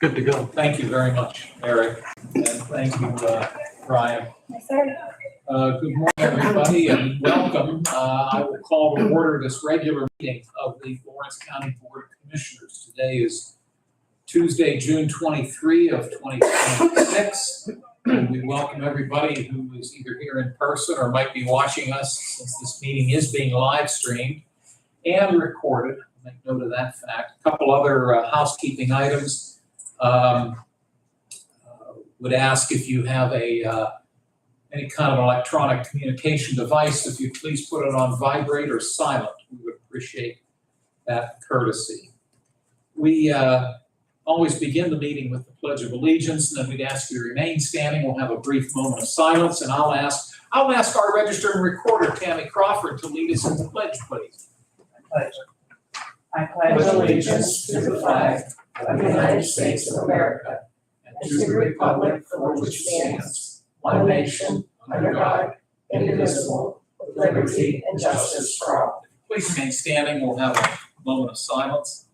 Good to go. Thank you very much, Eric, and thank you, Brian. Yes, sir. Good morning, everybody, and welcome. I will call to order this regular meeting of the Lawrence County Board of Commissioners. Today is Tuesday, June 23 of 2026, and we welcome everybody who is either here in person or might be watching us, since this meeting is being live streamed and recorded. Make note of that fact. A couple other housekeeping items. Would ask if you have any kind of electronic communication device, if you please put it on vibrate or silent. We would appreciate that courtesy. We always begin the meeting with the Pledge of Allegiance, and then we'd ask you to remain standing. We'll have a brief moment of silence, and I'll ask our Register and Recorder, Tammy Crawford, to lead us in the pledge, please. I pledge allegiance to the flag of the United States of America and to the republic for which it stands, one nation, under God, indivisible, with liberty and justice for all. Please remain standing. We'll have a moment of silence.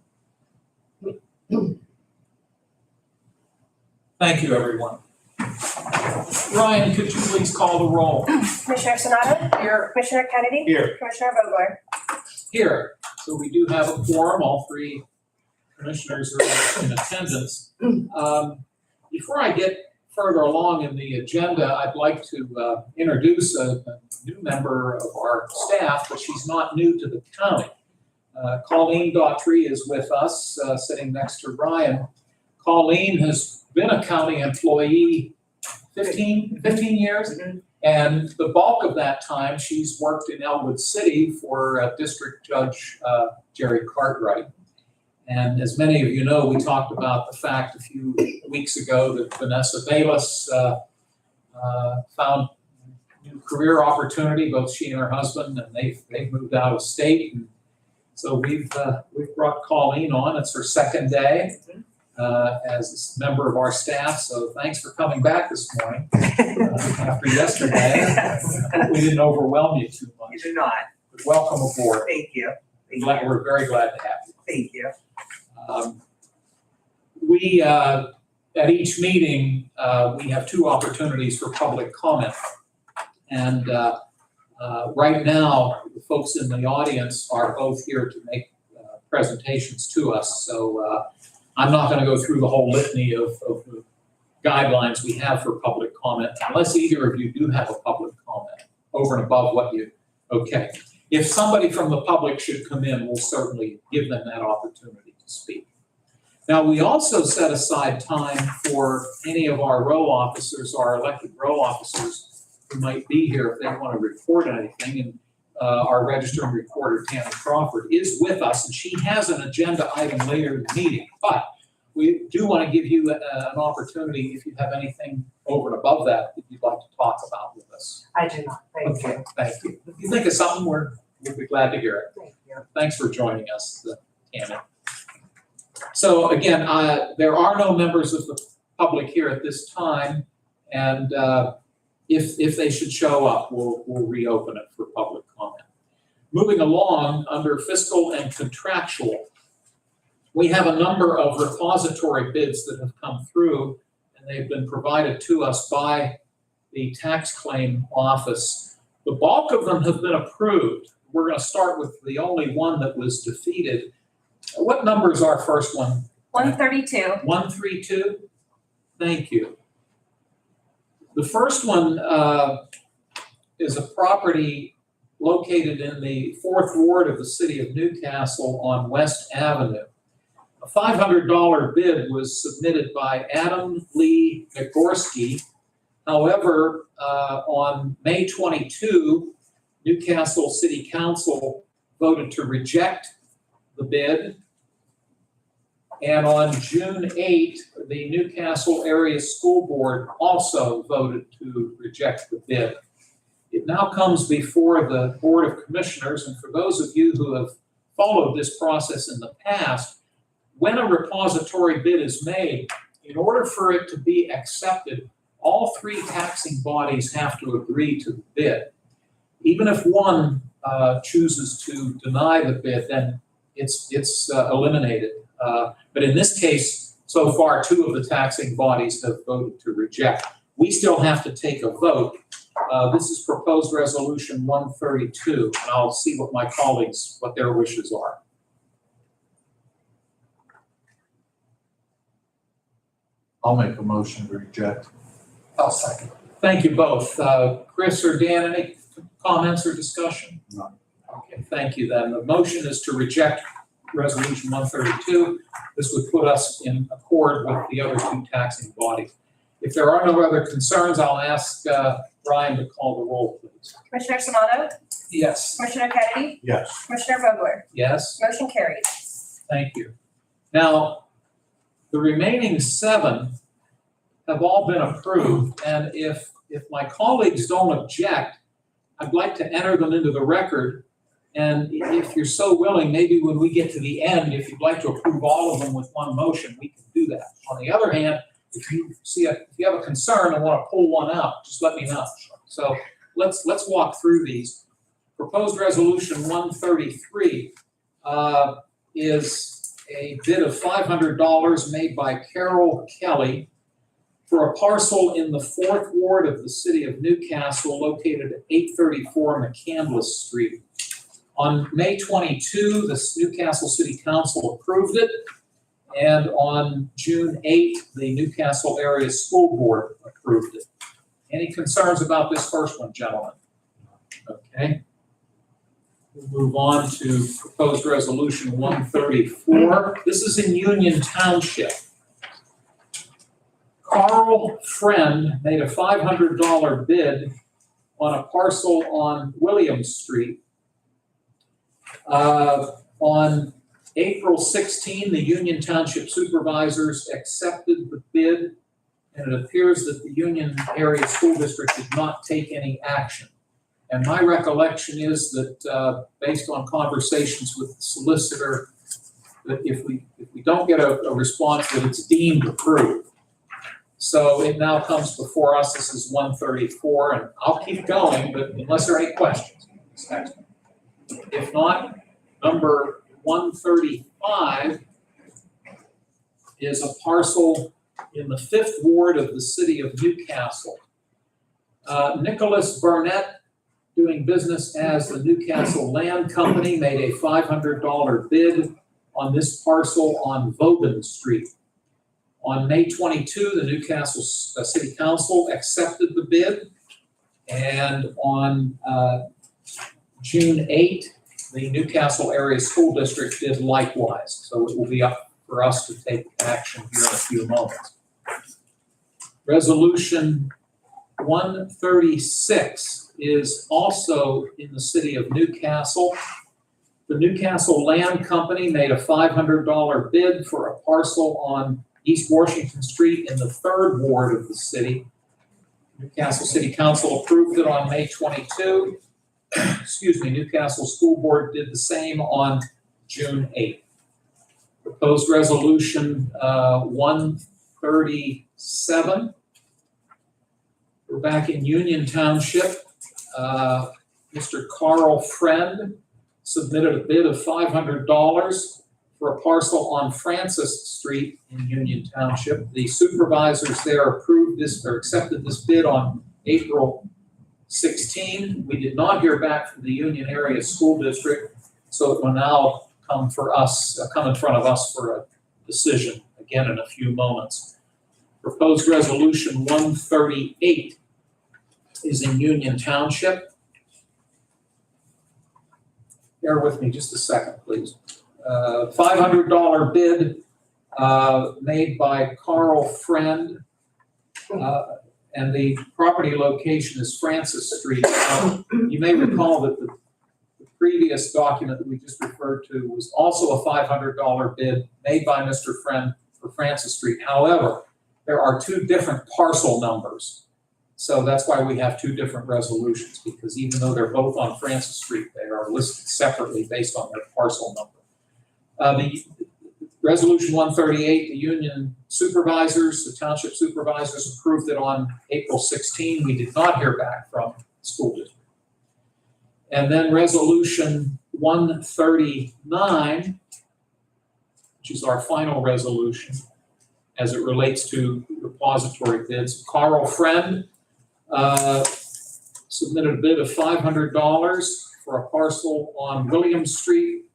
Thank you, everyone. Ryan, could you please call the roll? Commissioner Sonato? Here. Commissioner Kennedy? Here. Commissioner Vogler? Here. So we do have a quorum. All three commissioners are in attendance. Before I get further along in the agenda, I'd like to introduce a new member of our staff, but she's not new to the county. Colleen Daughtry is with us, sitting next to Ryan. Colleen has been a county employee 15 years, and the bulk of that time she's worked in Elwood City for District Judge Jerry Cartwright. And as many of you know, we talked about the fact a few weeks ago that Vanessa Bayless found a new career opportunity, both she and her husband, and they've moved out of state. And so we've brought Colleen on. It's her second day as a member of our staff. So thanks for coming back this morning after yesterday. We didn't overwhelm you too much. You do not. But welcome aboard. Thank you. We're very glad to have you. Thank you. We, at each meeting, we have two opportunities for public comment. And right now, the folks in the audience are both here to make presentations to us. So I'm not going to go through the whole litany of the guidelines we have for public comment, unless either of you do have a public comment over and above what you, okay. If somebody from the public should come in, we'll certainly give them that opportunity to speak. Now, we also set aside time for any of our row officers, our elected row officers who might be here if they want to report anything. And our Register and Recorder, Tammy Crawford, is with us, and she has an agenda item later in the meeting. But we do want to give you an opportunity, if you have anything over and above that you'd like to talk about with us. I do not. Thank you. Thank you. If you think of something, we'll be glad to hear it. Thank you. Thanks for joining us, Tammy. So again, there are no members of the public here at this time, and if they should show up, we'll reopen it for public comment. Moving along, under fiscal and contractual, we have a number of repository bids that have come through, and they've been provided to us by the tax claim office. The bulk of them have been approved. We're going to start with the only one that was defeated. What number is our first one? 132. 132? Thank you. The first one is a property located in the 4th Ward of the city of Newcastle on West Avenue. A $500 bid was submitted by Adam Lee Nagorski. However, on May 22, Newcastle City Council voted to reject the bid. And on June 8, the Newcastle Area School Board also voted to reject the bid. It now comes before the Board of Commissioners, and for those of you who have followed this process in the past, when a repository bid is made, in order for it to be accepted, all three taxing bodies have to agree to the bid. Even if one chooses to deny the bid, then it's eliminated. But in this case, So far, 2 of the taxing bodies have voted to reject. We still have to take a vote. This is proposed resolution 132, and I'll see what my colleagues, what their wishes are. I'll make a motion to reject. I'll second. Thank you both. Chris or Dan, any comments or discussion? None. Okay, thank you then. The motion is to reject resolution 132. This would put us in accord with the other 2 taxing bodies. If there are no other concerns, I'll ask Brian to call the roll, please. Commissioner Sonato? Yes. Commissioner Kennedy? Yes. Commissioner Vogler? Yes? Motion carried. Thank you. Now, the remaining 7 have all been approved, and if my colleagues don't object, I'd like to enter them into the record. And if you're so willing, maybe when we get to the end, if you'd like to approve all of them with one motion, we can do that. On the other hand, if you have a concern and want to pull one out, just let me know. So let's walk through these. Proposed resolution 133 is a bid of $500 made by Carol Kelly for a parcel in the 4th Ward of the city of Newcastle located at 834 McCandless Street. On May 22, the Newcastle City Council approved it, and on June 8, the Newcastle Area School Board approved it. Any concerns about this first one, gentlemen? Okay. We'll move on to proposed resolution 134. This is in Union Township. Carl Friend made a $500 bid on a parcel on Williams Street. On April 16, the Union Township Supervisors accepted the bid, and it appears that the Union Area School District did not take any action. And my recollection is that, based on conversations with the solicitor, that if we don't get a response, that it's deemed approved. So it now comes before us. This is 134, and I'll keep going, but unless there are any questions. If not, number 135 is a parcel in the 5th Ward of the city of Newcastle. Nicholas Burnett, doing business as the Newcastle Land Company, made a $500 bid on this parcel on Vauban Street. On May 22, the Newcastle City Council accepted the bid, and on June 8, the Newcastle Area School District did likewise. So it will be up for us to take action here in a few moments. Resolution 136 is also in the city of Newcastle. The Newcastle Land Company made a $500 bid for a parcel on East Washington Street in the 3rd Ward of the city. Newcastle City Council approved it on May 22. Newcastle School Board did the same on June 8th. Proposed resolution 137. We're back in Union Township. Mr. Carl Friend submitted a bid of $500 for a parcel on Francis Street in Union Township. The supervisors there approved this or accepted this bid on April 16. We did not hear back from the Union Area School District, so it will now come in front of us for a decision, again in a few moments. Proposed resolution 138 is in Union Township. Bear with me just a second, please. $500 bid made by Carl Friend, and the property location is Francis Street. You may recall that the previous document that we just referred to was also a $500 bid made by Mr. Friend for Francis Street. However, there are 2 different parcel numbers. So that's why we have 2 different resolutions, because even though they're both on Francis Street, they are listed separately based on their parcel number. The resolution 138, the union supervisors, the township supervisors approved it on April 16. We did not hear back from the school district. And then resolution 139, which is our final resolution, as it relates to repository bids. Carl Friend submitted a bid of $500 for a parcel on William Street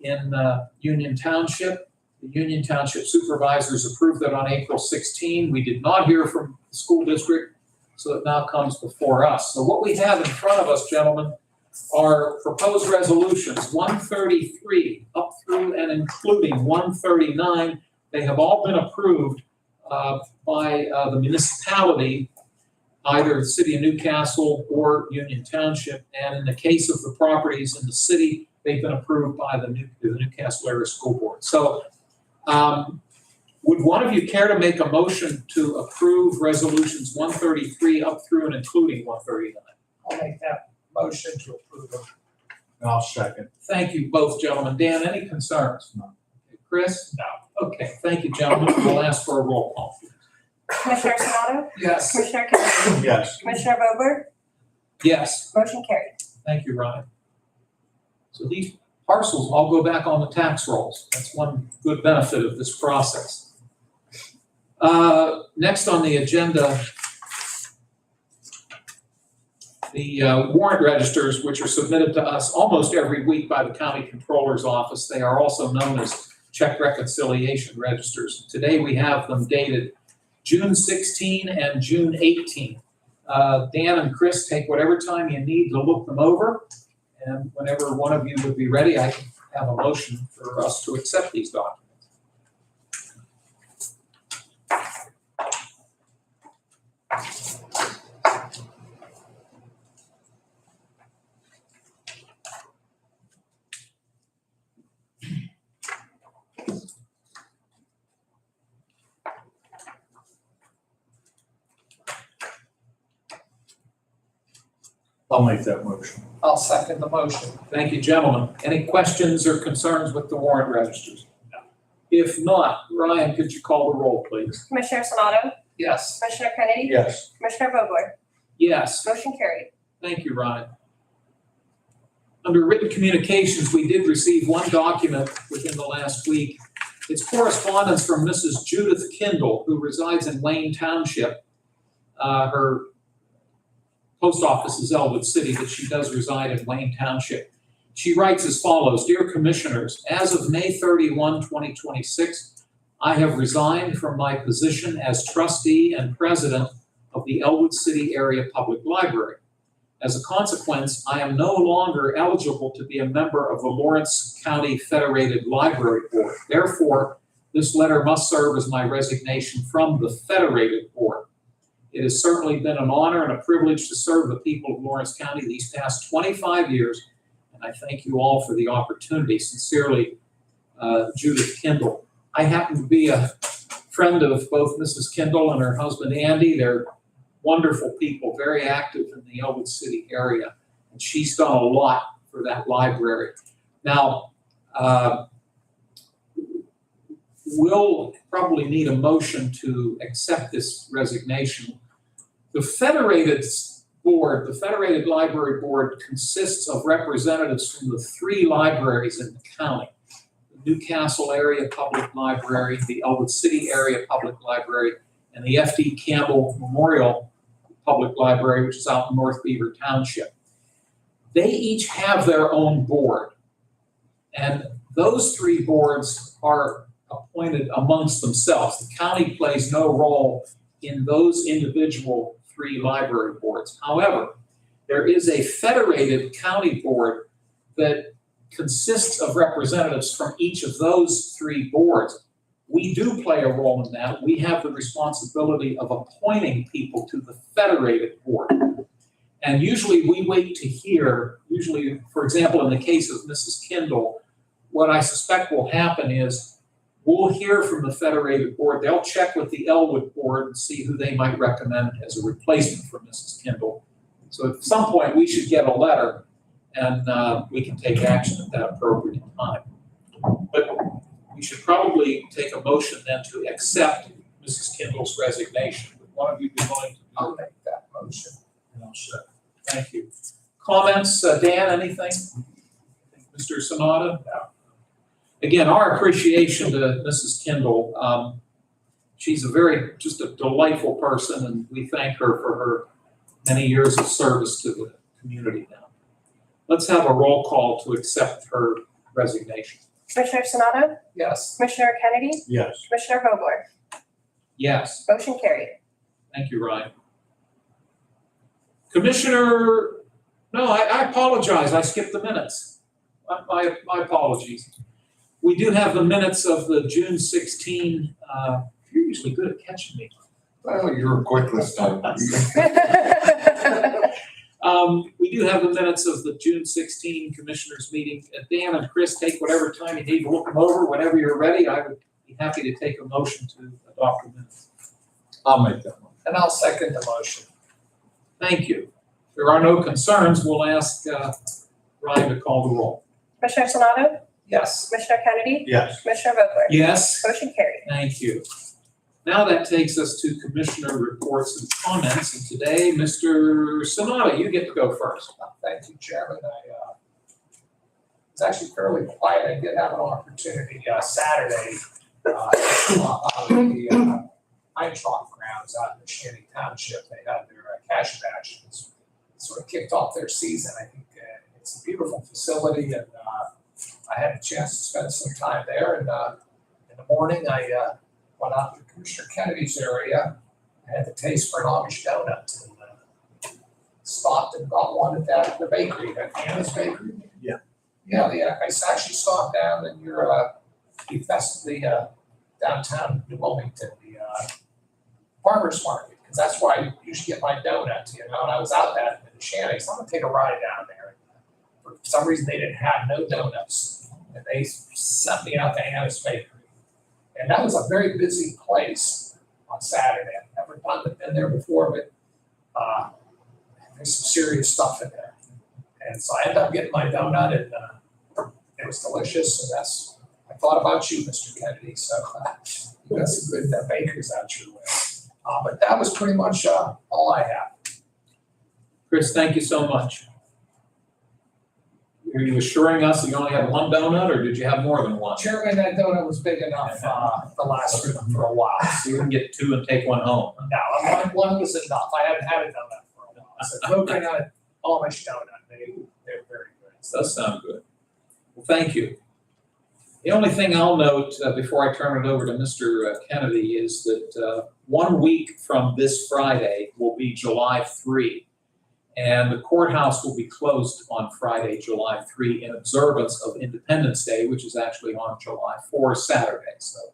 in Union Township. The Union Township supervisors approved that on April 16. We did not hear from the school district, so it now comes before us. So what we have in front of us, gentlemen, are proposed resolutions 133 up through and including 139. They have all been approved by the municipality, either the city of Newcastle or Union Township. And in the case of the properties in the city, they've been approved by the Newcastle Area School Board. So would one of you care to make a motion to approve resolutions 133 up through and including 139? I'll make that motion to approve them. And I'll second. Thank you both, gentlemen. Dan, any concerns? No. Chris? No. Okay, thank you, gentlemen. We'll ask for a roll call. Commissioner Sonato? Yes. Commissioner Kennedy? Yes. Commissioner Vogler? Yes, Motion carried. thank you, Ryan. So these parcels all go back on the tax rolls. That's one good benefit of this process. Next on the agenda, the warrant registers, which are submitted to us almost every week by the county controller's office. They are also known as check reconciliation registers. Today we have them dated June 16 and June 18. Dan and Chris, take whatever time you need to look them over. And whenever one of you would be ready, I can have a motion for us to accept these documents. I'll make that motion. I'll second the motion. Thank you, gentlemen. Any questions or concerns with the warrant registers? If not, Ryan, could you call the roll, please? Commissioner Sonato? Yes. Commissioner Kennedy? Yes. Commissioner Vogler? Yes. Motion carried. Thank you, Ryan. Under written communications, we did receive one document within the last week. It's correspondence from Mrs. Judith Kindle, who resides in Wayne Township. Her post office is Elwood City, but she does reside in Wayne Township. She writes as follows: Dear Commissioners, as of May 31, 2026, I have resigned from my position as trustee and president of the Elwood City Area Public Library. As a consequence, I am no longer eligible to be a member of the Lawrence County Federated Library Board. Therefore, this letter must serve as my resignation from the Federated Board. It has certainly been an honor and a privilege to serve the people of Lawrence County these past 25 years, and I thank you all for the opportunity. Sincerely, Judith Kindle. I happen to be a friend of both Mrs. Kindle and her husband Andy. They're wonderful people, very active in the Elwood City area, and she's done a lot for that library. Now, we'll probably need a motion to accept this resignation. The Federated Board, the Federated Library Board, consists of representatives from the three libraries in the county: the Newcastle Area Public Library, the Elwood City Area Public Library, and the F.D. Campbell Memorial Public Library, which is out in North Beaver Township. They each have their own board, and those three boards are appointed amongst themselves. The county plays no role in those individual three library boards. However, there is a federated county board that consists of representatives from each of those three boards. We do play a role in that. We have the responsibility of appointing people to the federated board. And usually we wait to hear, for example, in the case of Mrs. Kindle, what I suspect will happen is we'll hear from the federated board. They'll check with the Elwood board and see who they might recommend as a replacement for Mrs. Kindle. So at some point we should get a letter and we can take action at that appropriate time. But we should probably take a motion then to accept Mrs. Kindle's resignation. Would one of you be willing to do I'll make that motion. And I'll second. Thank you. Comments, Dan, anything? Mr. Sonata? Again, our appreciation to Mrs. Kindle. she's just a delightful person, and we thank her for her many years of service to the community now. Let's have a roll call to accept her resignation. Commissioner Sonato? Yes. Commissioner Kennedy? Yes. Commissioner Vogler? Yes. Motion carried. Thank you, Ryan. Commissioner, no, I apologize, I skipped the minutes. My apologies. We do have the minutes of the June 16, you're usually good at catching me. Well, you were quick this time. We do have the minutes of the June 16 Commissioners meeting. Dan and Chris, take whatever time you need to look them over. Whenever you're ready, I would be happy to take a motion to adopt the minutes. I'll make that one. And I'll second the motion. Thank you. If there are no concerns, we'll ask Ryan to call the roll. Commissioner Sonato? Yes. Commissioner Kennedy? Yes. Commissioner Vogler? Yes. Motion carried. Thank you. Now that takes us to Commissioner reports and comments. And today, Mr. Sonata, you get to go first. Thank you, Chairman. It's actually fairly quiet. I did have an opportunity Saturday on the Eintracht grounds out in the Shanty Township. They had their cash bash. It's sort of kicked off their season. I think it's a beautiful facility, and I had a chance to spend some time there. And in the morning, I went out to Commissioner Kennedy's area. I had the taste for an Amish donut, and stopped and got one at the bakery, at Anna's Bakery. Yeah. Yeah, I actually stopped down in your the downtown New Wilmington, the farmers market, because that's where I usually get my donuts, and I was out that in the Shanty, so I'm gonna take a ride down there. For some reason, they didn't have no donuts, and they sent me out to Anna's Bakery. And that was a very busy place on Saturday. I've never been there before, but there's some serious stuff in there. And so I ended up getting my donut, and it was delicious, and I thought about you, Mr. Kennedy, so you got some good bakers out your way. But that was pretty much all I have. Chris, thank you so much. Are you assuring us that you only had one donut, or did you have more than one? Chairman, that donut was big enough to last for a while. So you can get two and take one home. No, one was enough. I haven't had a donut for a while. So focusing on an Amish donut, they're very good. Does sound good. Well, thank you. The only thing I'll note before I turn it over to Mr. Kennedy is that 1 week from this Friday will be July 3. And the courthouse will be closed on Friday, July 3, in observance of Independence Day, which is actually on July 4, Saturday. So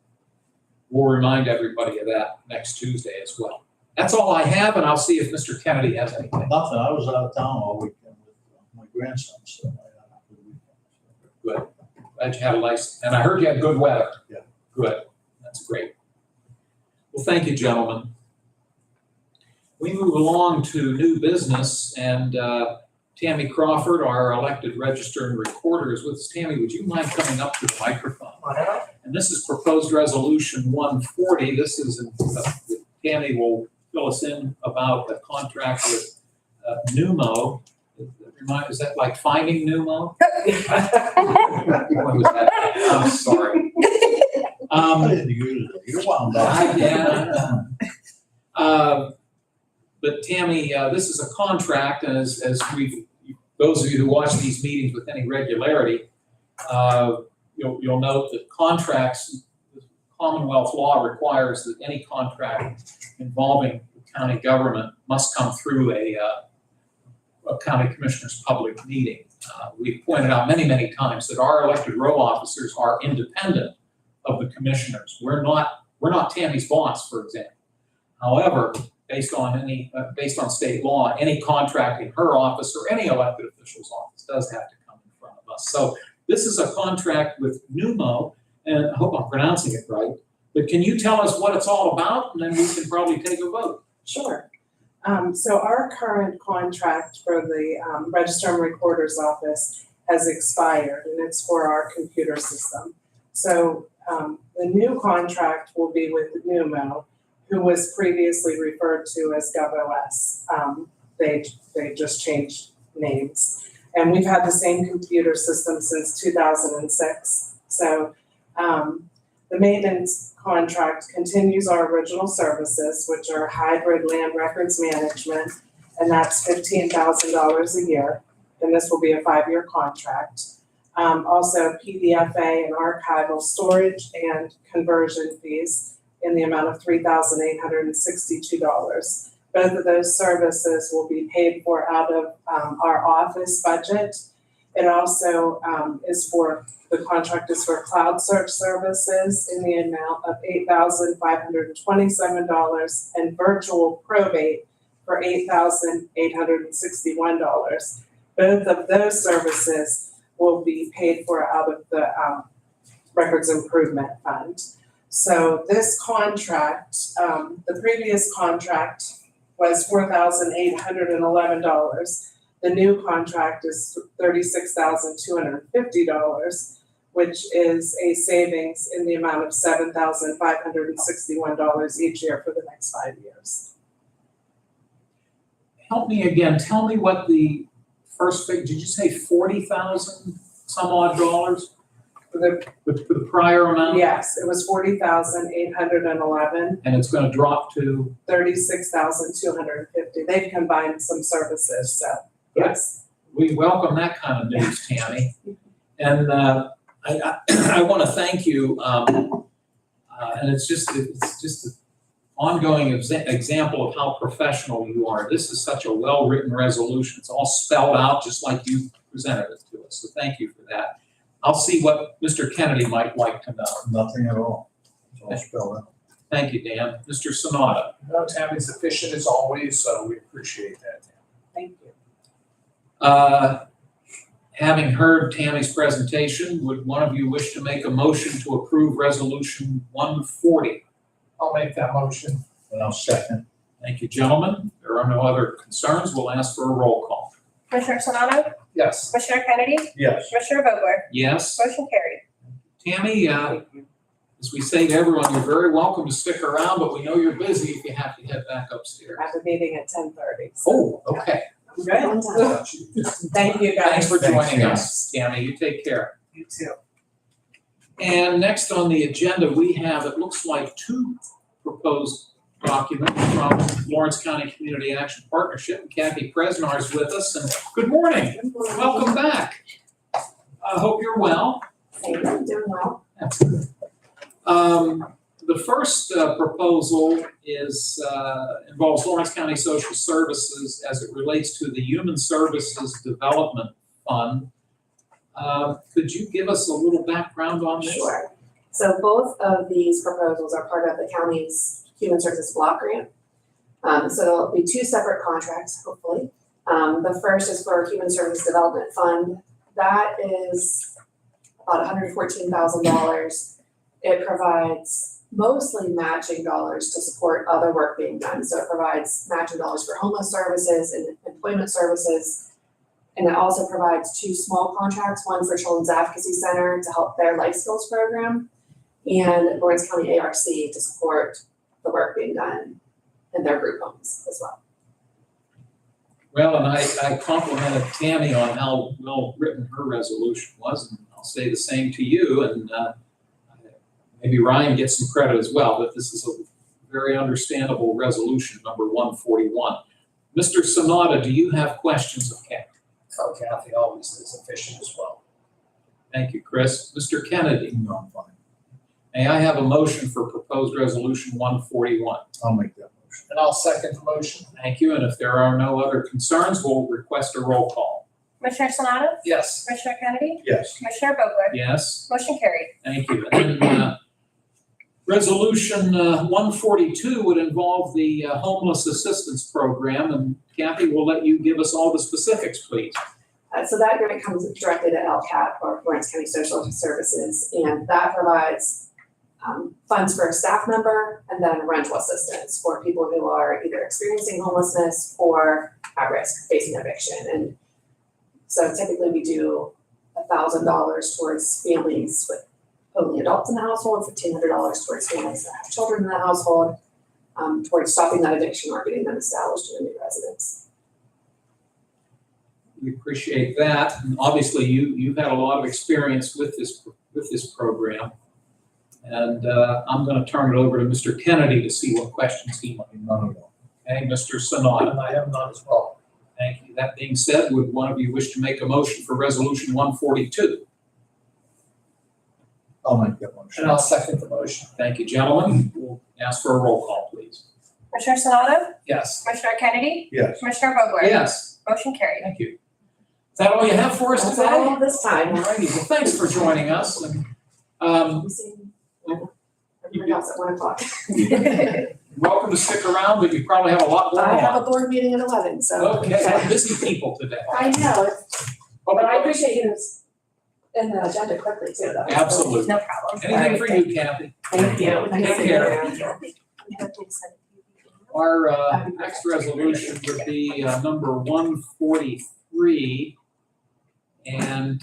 we'll remind everybody of that next Tuesday as well. That's all I have, and I'll see if Mr. Kennedy has anything. Nothing, I was out of town all weekend with my grandson, so I had a good weekend. Good. Glad you had a nice, and I heard you had good weather. Yeah. Good. That's great. Well, thank you, gentlemen. We move along to new business, and Tammy Crawford, our elected register and recorder, is with us. Tammy, would you mind coming up to the microphone? And this is proposed resolution 140. This is, Tammy will fill us in about the contract with Pneumo. Is that like finding Pneumo? What was that? I'm sorry. I didn't use it, you're wound up. Yeah. But Tammy, this is a contract, and as those of you who watch these meetings with any regularity, you'll note that contracts, Commonwealth law requires that any contract involving the county government must come through a county commissioner's public meeting. We've pointed out many, many times that our elected row officers are independent of the commissioners. We're not Tammy's boss, for example. However, based on state law, any contract in her office or any elected official's office does have to come in front of us. So this is a contract with Pneumo, and I hope I'm pronouncing it right. But can you tell us what it's all about, and then we can probably take a vote. Sure. So our current contract for the Register and Recorder's Office has expired, and it's for our computer system. So the new contract will be with Pneumo, who was previously referred to as GovOS. They just changed names. And we've had the same computer system since 2006. So The maintenance contract continues our original services, which are hybrid land records management, and that's $15,000 a year, and this will be a 5-year contract. Also PDFA and archival storage and conversion fees in the amount of $3,862. Both of those services will be paid for out of our office budget. It also the contract is for cloud search services in the amount of $8,527 and virtual probate for $8,861. Both of those services will be paid for out of the Records Improvement Fund. So this contract, the previous contract was $4,811. The new contract is $36,250, which is a savings in the amount of $7,561 each year for the next 5 years. Help me again, tell me what the first figure, did you say 40,000 some odd dollars For the, for the prior amount? yes, it was $40,811, And it's gonna drop to, $36,250. They've combined some services, so, yes. we welcome that kind of news, Tammy. And I wanna thank you, and it's just an ongoing example of how professional you are. This is such a well-written resolution. It's all spelled out just like you presented it to us, so thank you for that. I'll see what Mr. Kennedy might like to know. Nothing at all. It's all spelled out. Thank you, Dan. Mr. Sanada. No, Tammy's efficient as always, so we appreciate that, Tammy. Thank you. Having heard Tammy's presentation, would one of you wish to make a motion to approve Resolution 140? I'll make that motion. And I'll second. Thank you, gentlemen. There are no other concerns. We'll ask for a roll call. Commissioner Sonato? Yes. Commissioner Kennedy? Yes. Commissioner Vogler? Yes? Motion carried. Tammy, as we say to everyone, you're very welcome to stick around, but we know you're busy if you have to head back upstairs. I have a meeting at 10:30. Oh, okay. Good. Thank you, guys. Thanks for Thanks, joining Tammy. us, Tammy. You take care. You too. And next on the agenda, we have, it looks like, 2 proposed documents from Lawrence County Community Action Partnership. Kathy Presnar is with us, and good morning. Welcome back. I hope you're well. Thank you, I'm doing well. That's good. The first proposal involves Lawrence County Social Services as it relates to the Human Services Development Fund. Could you give us a little background on this? Sure. So both of these proposals are part of the county's Human Services Block Grant. So there'll be 2 separate contracts, hopefully. The first is for Human Service Development Fund. That is about $114,000. It provides mostly matching dollars to support other work being done. So it provides matching dollars for homeless services and employment services. And it also provides 2 small contracts, one for Children's Advocacy Center to help their life skills program, and Lawrence County ARC to support the work being done in their group homes as well. Well, and I complimented Tammy on how well written her resolution was, and I'll say the same to you, and maybe Ryan gets some credit as well, but this is a very understandable resolution, number 141. Mr. Sanada, do you have questions of Kathy? Tell Kathy always is efficient as well. Thank you, Chris. Mr. Kennedy, No, I'm fine. may I have a motion for proposed resolution 141? I'll make that motion. And I'll second the motion. Thank you, and if there are no other concerns, we'll request a roll call. Commissioner Sonato? Yes. Commissioner Kennedy? Yes. Commissioner Vogler? Yes? Motion carried. Thank you. And then, Resolution 142 would involve the Homeless Assistance Program, and Kathy will let you give us all the specifics, please. So that grant comes directly to LCAP, or Lawrence County Social Services, and that provides funds for a staff member and then rental assistance for people who are either experiencing homelessness or at risk facing eviction. And so typically we do $1,000 towards families with only adults in the household, $1,500 towards families that have children in the household, towards stopping that addiction or getting them established in a new residence. We appreciate that. And obviously, you've had a lot of experience with this program. And I'm going to turn it over to Mr. Kennedy to see what questions he might None at all. have. Okay, Mr. Sanada. And I have none as well. Thank you. That being said, would one of you wish to make a motion for Resolution 142? I'll make that motion. And I'll second the motion. Thank you, gentlemen. We'll ask for a roll call, please. Commissioner Sonato? Yes. Commissioner Kennedy? Yes. Commissioner Vogler? Yes, Motion carried. thank you. Is that all you have for us That's today? all this time. All righty, well, thanks for joining us. And, You see, everybody else at 1 o'clock. welcome to stick around, but you probably have a lot going I have on. a board meeting at 11, so. Okay, we're busy people today. I know, but I Okay, appreciate you in the agenda quickly too, though. Absolutely. No problem. Anything for you, Kathy? Thank you. Take care. Our next resolution would be number 143. And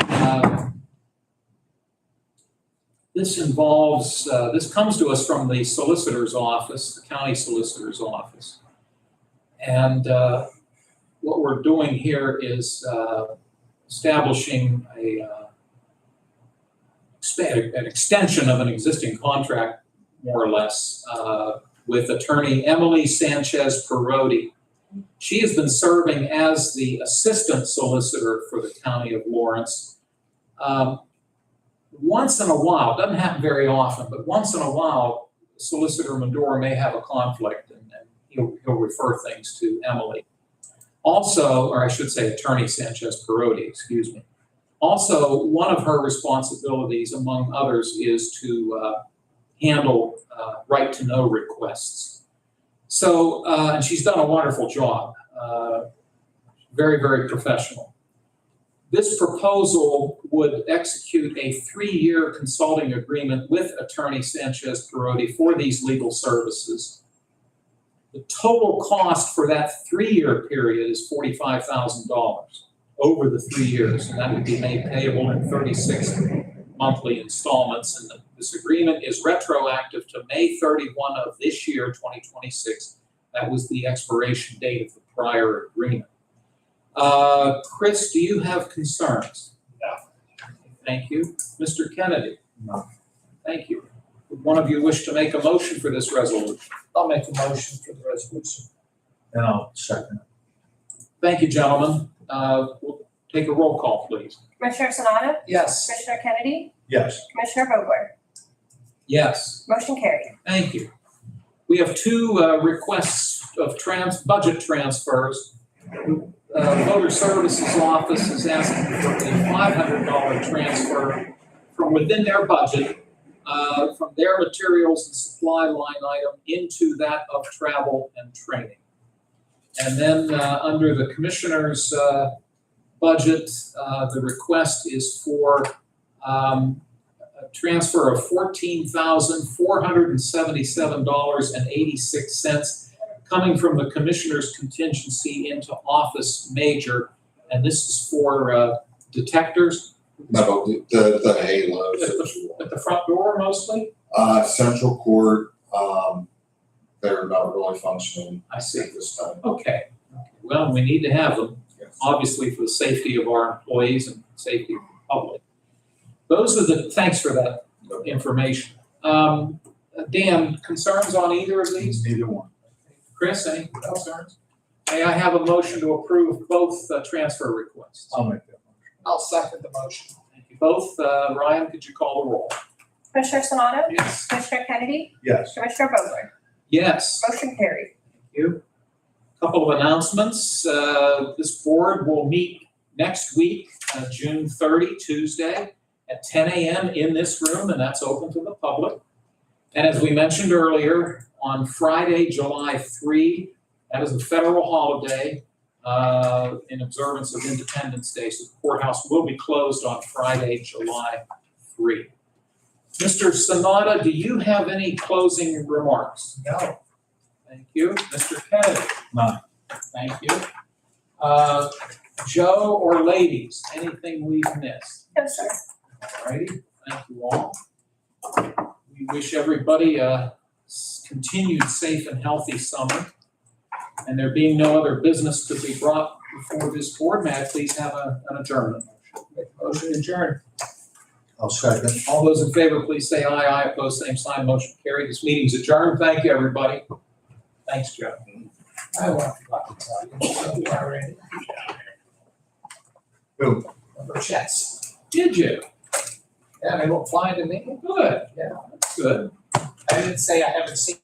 this involves, this comes to us from the solicitor's office, the county solicitor's office. And what we're doing here is establishing an extension of an existing contract, more or less, with attorney Emily Sanchez Perotti. She has been serving as the assistant solicitor for the county of Lawrence. Once in a while, doesn't happen very often, but once in a while, Solicitor Medora may have a conflict and he'll refer things to Emily. Also, or I should say Attorney Sanchez Perotti, excuse me. Also, one of her responsibilities, among others, is to handle right-to-know requests. So, and she's done a wonderful job, very, very professional. This proposal would execute a 3-year consulting agreement with Attorney Sanchez Perotti for these legal services. The total cost for that 3-year period is $45,000 over the 3 years, and that would be made payable in 36 monthly installments. And this agreement is retroactive to May 31 of this year, 2026. That was the expiration date of the prior agreement. Chris, do you have concerns? No. Thank you. Mr. Kennedy? No. Thank you. Would one of you wish to make a motion for this resolution? I'll make a motion for the resolution. And I'll second it. Thank you, gentlemen. We'll take a roll call, please. Commissioner Sonato? Yes. Commissioner Kennedy? Yes. Commissioner Vogler? Yes, Motion carried. thank you. We have two requests of budget transfers. Voter Services Office is asking for a $500 transfer from within their budget, from their materials and supply line item into that of travel and training. And then under the Commissioner's budget, the request is for a transfer of $14,477.86 coming from the Commissioner's contingency into Office Major. And this is for detectors No, the halos. at the front door mostly? Central Court, they're not really functioning I see. at this time. Okay. Well, we need to have them, Yes. obviously for the safety of our employees and safety of the public. Those are thanks for that information. Dan, concerns on either of these? Neither one. Chris, any concerns? May I have a motion to approve both transfer requests? I'll make that motion. I'll second the motion. Thank you both. Ryan, could you call the roll? Commissioner Sonato? Yes. Commissioner Kennedy? Yes. Commissioner Vogler? Yes. Motion carried. Thank you. Couple of announcements. This board will meet next week, June 30, Tuesday, at 10 a.m. in this room, and that's open to the public. And as we mentioned earlier, on Friday, July 3, that is a federal holiday in observance of Independence Day, so the courthouse will be closed on Friday, July 3. Mr. Sanada, do you have any closing remarks? No. Thank you. Mr. Kennedy? None. Thank you. Joe or ladies, anything we've missed? No, sir. All righty, thank you all. We wish everybody a continued safe and healthy summer. And there being no other business to be brought before this board, may I please have an adjournment? Make a motion to adjourn. I'll second. All those in favor, please say aye. Aye, opposed, same sign, motion carried. This meeting's adjourned. Thank you, everybody. Thanks, Joe. I want to tell you, already. Who? Number checks. Did you? Yeah, they won't fly to me. Good. Yeah. Good. I didn't say I haven't seen